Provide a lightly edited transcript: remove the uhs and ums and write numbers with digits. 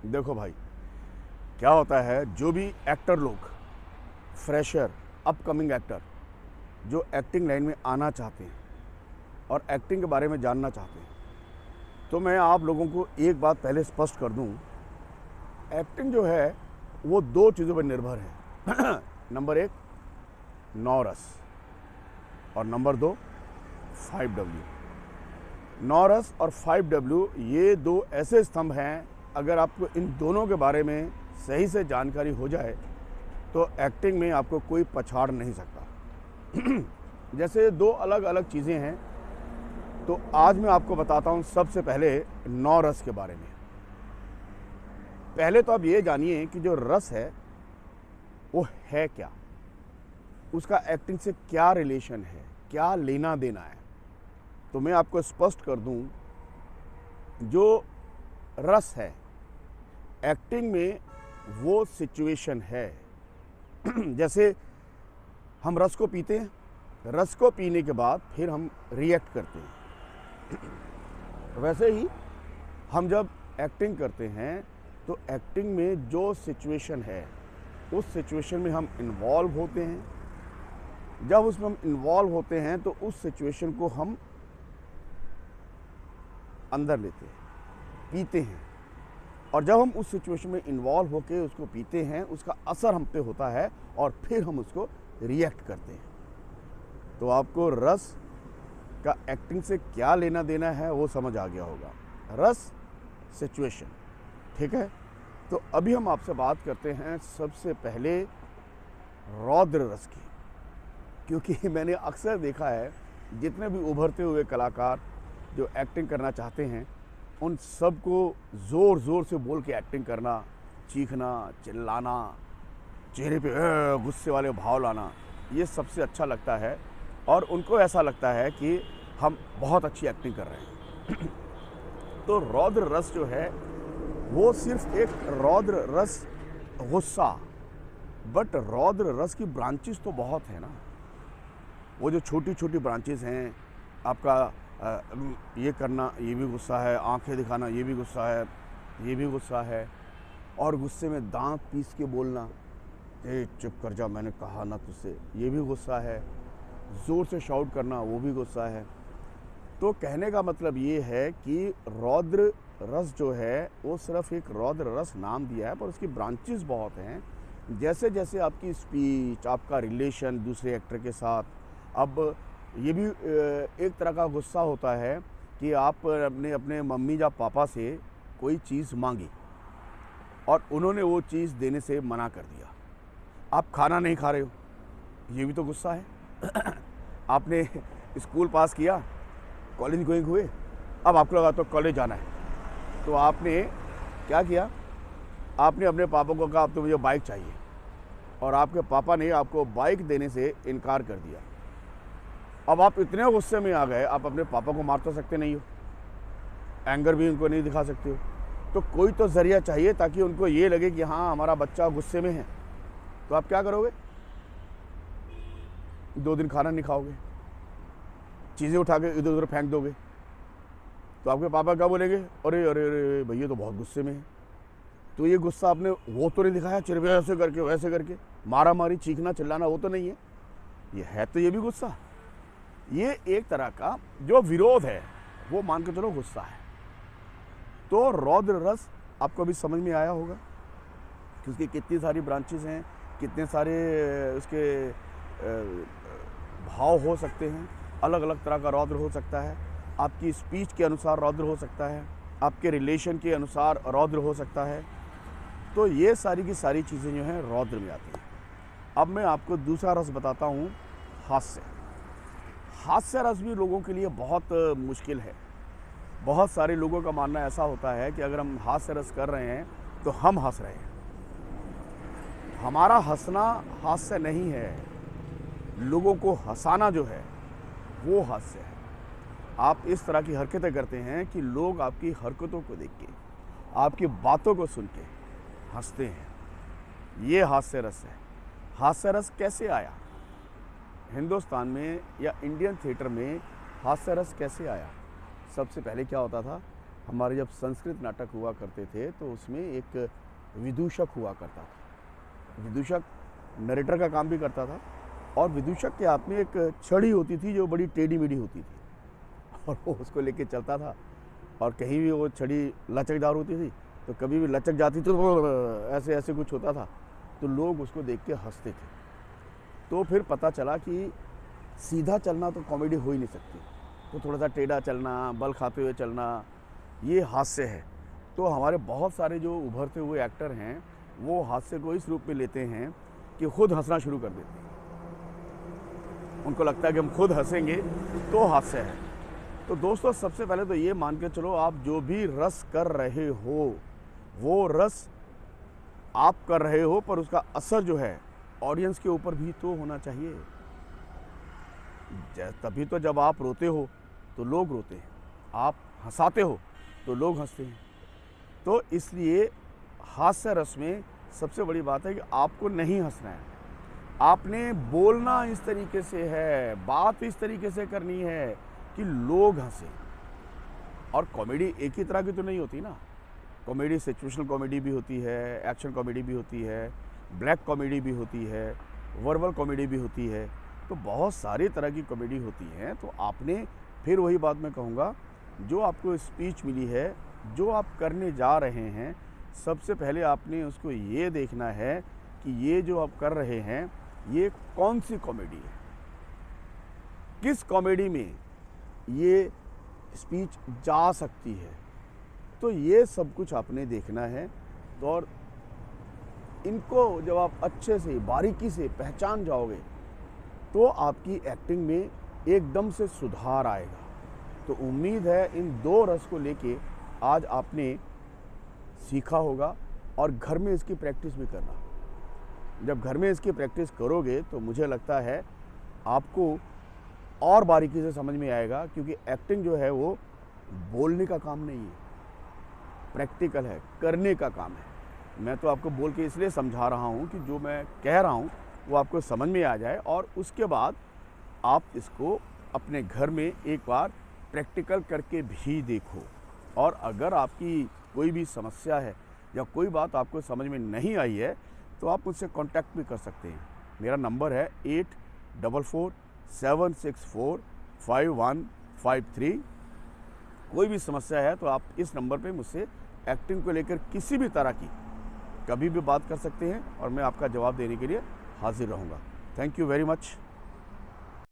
देखो भाई, क्या होता है, जो भी एक्टर लोग, फ्रेशर, अपकमिंग एक्टर जो एक्टिंग लाइन में आना चाहते हैं और एक्टिंग के बारे में जानना चाहते हैं, तो मैं आप लोगों को एक बात पहले स्पष्ट कर दूं। एक्टिंग जो है वो दो चीज़ों पर निर्भर है। नंबर एक, नौ रस, और नंबर दो, 5W। नौ रस और 5W ये दो ऐसे स्तंभ हैं, अगर आपको इन दोनों के बारे में सही से जानकारी हो जाए तो एक्टिंग में आपको कोई पछाड़ नहीं सकता। जैसे दो अलग अलग चीज़ें हैं, तो आज मैं आपको बताता हूँ सबसे पहले नौ रस के बारे में। पहले तो आप ये जानिए कि जो रस है वो है क्या, उसका एक्टिंग से क्या रिलेशन है, क्या लेना देना है। तो मैं आपको स्पष्ट कर दूं, जो रस है एक्टिंग में वो सिचुएशन है। जैसे हम रस को पीते हैं, रस को पीने के बाद फिर हम रिएक्ट करते हैं। वैसे ही हम जब एक्टिंग करते हैं तो एक्टिंग में जो सिचुएशन है उस सिचुएशन में हम इन्वॉल्व होते हैं। जब उसमें हम इन्वॉल्व होते हैं तो उस सिचुएशन को हम अंदर लेते हैं, पीते हैं, और जब हम उस सिचुएशन में इन्वॉल्व होकर उसको पीते हैं उसका असर हम पे होता है और फिर हम उसको रिएक्ट करते हैं। तो आपको रस का एक्टिंग से क्या लेना देना है वो समझ आ गया होगा। रस, सिचुएशन, ठीक है। तो अभी हम आपसे बात करते हैं सबसे पहले रौद्र रस की, क्योंकि मैंने अक्सर देखा है जितने भी उभरते हुए कलाकार जो एक्टिंग करना चाहते हैं उन सबको ज़ोर ज़ोर से बोल के एक्टिंग करना, चीखना, चिल्लाना, चेहरे पे गुस्से वाले भाव लाना, ये सबसे अच्छा लगता है और उनको ऐसा लगता है कि हम बहुत अच्छी एक्टिंग कर रहे हैं। तो रौद्र रस जो है वो सिर्फ एक रौद्र रस, गुस्सा, बट रौद्र रस की ब्रांचेस तो बहुत है ना। वो जो छोटी छोटी ब्रांचेस हैं, आपका ये करना ये भी गुस्सा है, आंखें दिखाना ये भी गुस्सा है, ये भी गुस्सा है, और गुस्से में दांत पीस के बोलना, ए चुप कर जा मैंने कहा ना तुझसे, ये भी गुस्सा है, ज़ोर से शाउट करना वो भी गुस्सा है। तो कहने का मतलब ये है कि रौद्र रस जो है वो सिर्फ एक रौद्र रस नाम दिया है, पर उसकी ब्रांचेस बहुत हैं। जैसे जैसे आपकी स्पीच, आपका रिलेशन दूसरे एक्टर के साथ, अब ये भी एक तरह का गुस्सा होता है कि आप अपने मम्मी या पापा से कोई चीज़ मांगी और उन्होंने वो चीज़ देने से मना कर दिया, आप खाना नहीं खा रहे हो, ये भी तो गुस्सा है। आपने स्कूल पास किया, कॉलेज गोइंग हुए, अब आपको लगा तो कॉलेज जाना है, तो आपने क्या किया, आपने अपने पापा को कहा अब तो मुझे बाइक चाहिए, और आपके पापा ने आपको बाइक देने से इनकार कर दिया। अब आप इतने गुस्से में आ गए, आप अपने पापा को मार तो सकते नहीं हो, एंगर भी उनको नहीं दिखा सकते हो, तो कोई तो ज़रिया चाहिए ताकि उनको ये लगे कि हाँ हमारा बच्चा गुस्से में है। तो आप क्या करोगे, 2 दिन खाना नहीं खाओगे, चीज़ें उठा के इधर उधर फेंक दोगे। तो आपके पापा क्या बोलेंगे, अरे अरे अरे भैया तो बहुत गुस्से में है। तो ये गुस्सा आपने वो तो नहीं दिखाया, चिरवे ऐसे करके वैसे करके, मारा मारी, चीखना चिल्लाना, वो तो नहीं है, ये है तो ये भी गुस्सा। ये एक तरह का जो विरोध है वो मान के चलो गुस्सा है। तो रौद्र रस आपको अभी समझ में आया होगा कि उसकी कितनी सारी ब्रांचेस हैं, कितने सारे उसके भाव हो सकते हैं, अलग अलग तरह का रौद्र हो सकता है, आपकी स्पीच के अनुसार रौद्र हो सकता है, आपके रिलेशन के अनुसार रौद्र हो सकता है। तो ये सारी की सारी चीज़ें जो हैं रौद्र में आती हैं। अब मैं आपको दूसरा रस बताता हूँ, हास्य। हास्य रस भी लोगों के लिए बहुत मुश्किल है। बहुत सारे लोगों का मानना ऐसा होता है कि अगर हम हास्य रस कर रहे हैं तो हम हंस रहे हैं। हमारा हंसना हास्य नहीं है, लोगों को हंसाना जो है वो हास्य है। आप इस तरह की हरकतें करते हैं कि लोग आपकी हरकतों को देख के, आपकी बातों को सुन के हंसते हैं, ये हास्य रस है। हास्य रस कैसे आया हिंदुस्तान में या इंडियन थिएटर में, हास्य रस कैसे आया? सबसे पहले क्या होता था हमारे जब संस्कृत नाटक हुआ करते थे तो उसमें एक विदूषक हुआ करता था। विदूषक नरेटर का काम भी करता था और विदूषक के हाथ में एक छड़ी होती थी जो बड़ी टेढ़ी मेढ़ी होती थी और वो उसको लेके चलता था और कहीं भी वो छड़ी लचकदार होती थी तो कभी भी लचक जाती तो ऐसे ऐसे कुछ होता था तो लोग उसको देख के हंसते थे। तो फिर पता चला कि सीधा चलना तो कॉमेडी हो ही नहीं सकती, तो थोड़ा सा टेढ़ा चलना, बल खाते हुए चलना, ये हास्य है। तो हमारे बहुत सारे जो उभरते हुए एक्टर हैं वो हास्य को इस रूप में लेते हैं कि खुद हंसना शुरू कर देते हैं। उनको लगता है कि हम खुद हंसेंगे तो हास्य है। तो दोस्तों सबसे पहले तो ये मान के चलो, आप जो भी रस कर रहे हो वो रस आप कर रहे हो, पर उसका असर जो है ऑडियंस के ऊपर भी तो होना चाहिए। तभी तो जब आप रोते हो तो लोग रोते हैं, आप हंसाते हो तो लोग हंसते हैं। तो इसलिए हास्य रस में सबसे बड़ी बात है कि आपको नहीं हंसना है, आपने बोलना इस तरीके से है, बात इस तरीके से करनी है कि लोग हंसे। और कॉमेडी एक ही तरह की तो नहीं होती ना, कॉमेडी सिचुएशनल कॉमेडी भी होती है, एक्शन कॉमेडी भी होती है, ब्लैक कॉमेडी भी होती है, वर्बल कॉमेडी भी होती है। तो बहुत सारी तरह की कॉमेडी होती है। तो आपने फिर वही बात मैं कहूँगा, जो आपको स्पीच मिली है, जो आप करने जा रहे हैं, सबसे पहले आपने उसको ये देखना है कि ये जो आप कर रहे हैं ये कौन सी कॉमेडी है, किस कॉमेडी में ये स्पीच जा सकती है। तो ये सब कुछ आपने देखना है। तो और इनको जब आप अच्छे से बारीकी से पहचान जाओगे तो आपकी एक्टिंग में एकदम से सुधार आएगा। तो उम्मीद है इन दो रस को लेके आज आपने सीखा होगा और घर में इसकी प्रैक्टिस भी करना। जब घर में इसकी प्रैक्टिस करोगे तो मुझे लगता है आपको और बारीकी से समझ में आएगा, क्योंकि एक्टिंग जो है वो बोलने का काम नहीं है, प्रैक्टिकल है, करने का काम है। मैं तो आपको बोल के इसलिए समझा रहा हूँ कि जो मैं कह रहा हूँ वो आपको समझ में आ जाए और उसके बाद आप इसको अपने घर में एक बार प्रैक्टिकल करके भी देखो। और अगर आपकी कोई भी समस्या है या कोई बात आपको समझ में नहीं आई है तो आप मुझसे कांटेक्ट भी कर सकते हैं। मेरा नंबर है 8444-764-5153। कोई भी समस्या है तो आप इस नंबर पे मुझसे एक्टिंग को लेकर किसी भी तरह की कभी भी बात कर सकते हैं और मैं आपका जवाब देने के लिए हाजिर रहूँगा। Thank you very much.